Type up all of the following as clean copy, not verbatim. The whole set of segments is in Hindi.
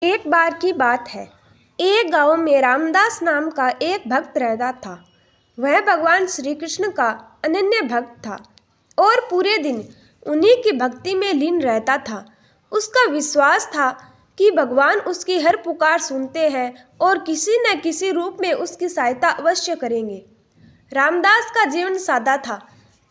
एक बार की बात है। एक गांव में रामदास नाम का एक भक्त रहता था। वह भगवान श्री कृष्ण का अनन्य भक्त था और पूरे दिन उन्हीं की भक्ति में लीन रहता था। उसका विश्वास था कि भगवान उसकी हर पुकार सुनते हैं और किसी न किसी रूप में उसकी सहायता अवश्य करेंगे। रामदास का जीवन सादा था,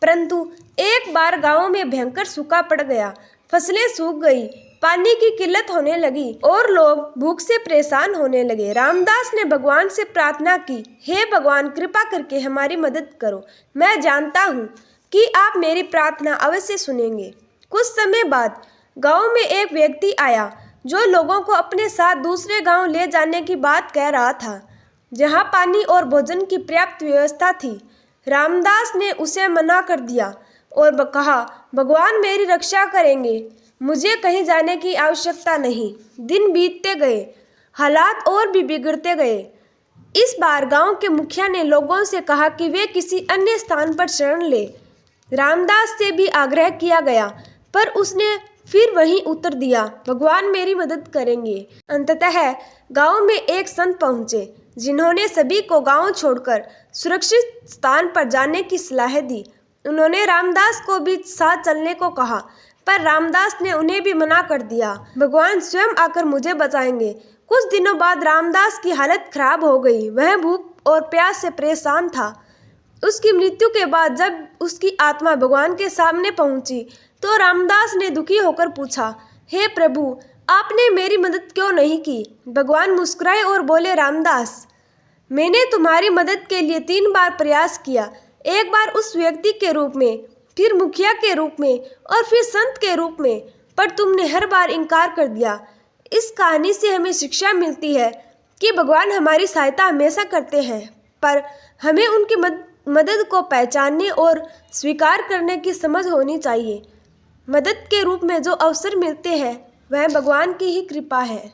परंतु एक बार गांव में भयंकर सूखा पड़ गया। फसलें सूख गई, पानी की किल्लत होने लगी और लोग भूख से परेशान होने लगे। रामदास ने भगवान से प्रार्थना की, हे भगवान, कृपा करके हमारी मदद करो। मैं जानता हूँ कि आप मेरी प्रार्थना अवश्य सुनेंगे। कुछ समय बाद गांव में एक व्यक्ति आया जो लोगों को अपने साथ दूसरे गांव ले जाने की बात कह रहा था, जहां पानी और भोजन की पर्याप्त व्यवस्था थी। रामदास ने उसे मना कर दिया और कहा, भगवान मेरी रक्षा करेंगे, मुझे कहीं जाने की आवश्यकता नहीं। दिन बीतते गए, हालात और भी बिगड़ते गए। इस बार गांव के मुखिया ने लोगों से कहा कि वे किसी अन्य स्थान पर शरण ले। रामदास से भी आग्रह किया गया, पर उसने फिर वहीं उत्तर दिया, भगवान मेरी मदद करेंगे। अंततः गांव में एक संत पहुंचे, जिन्होंने सभी को गांव छोड़कर सुरक्षित स्थान पर जाने की सलाह दी। उन्होंने रामदास को भी साथ चलने को कहा, पर रामदास ने उन्हें भी मना कर दिया, भगवान स्वयं आकर मुझे बचाएंगे। कुछ दिनों बाद रामदास की हालत खराब हो गई। वह भूख और प्यास से परेशान था। उसकी मृत्यु के बाद जब उसकी आत्मा भगवान के सामने पहुंची तो रामदास ने दुखी होकर पूछा, हे प्रभु, आपने मेरी मदद क्यों नहीं की? भगवान मुस्कुराए और बोले, रामदास, मैंने तुम्हारी मदद के लिए 3 बार प्रयास किया। एक बार उस व्यक्ति के रूप में, फिर मुखिया के रूप में और फिर संत के रूप में, पर तुमने हर बार इनकार कर दिया। इस कहानी से हमें शिक्षा मिलती है कि भगवान हमारी सहायता हमेशा करते हैं, पर हमें उनकी मदद को पहचानने और स्वीकार करने की समझ होनी चाहिए। मदद के रूप में जो अवसर मिलते हैं वह भगवान की ही कृपा है।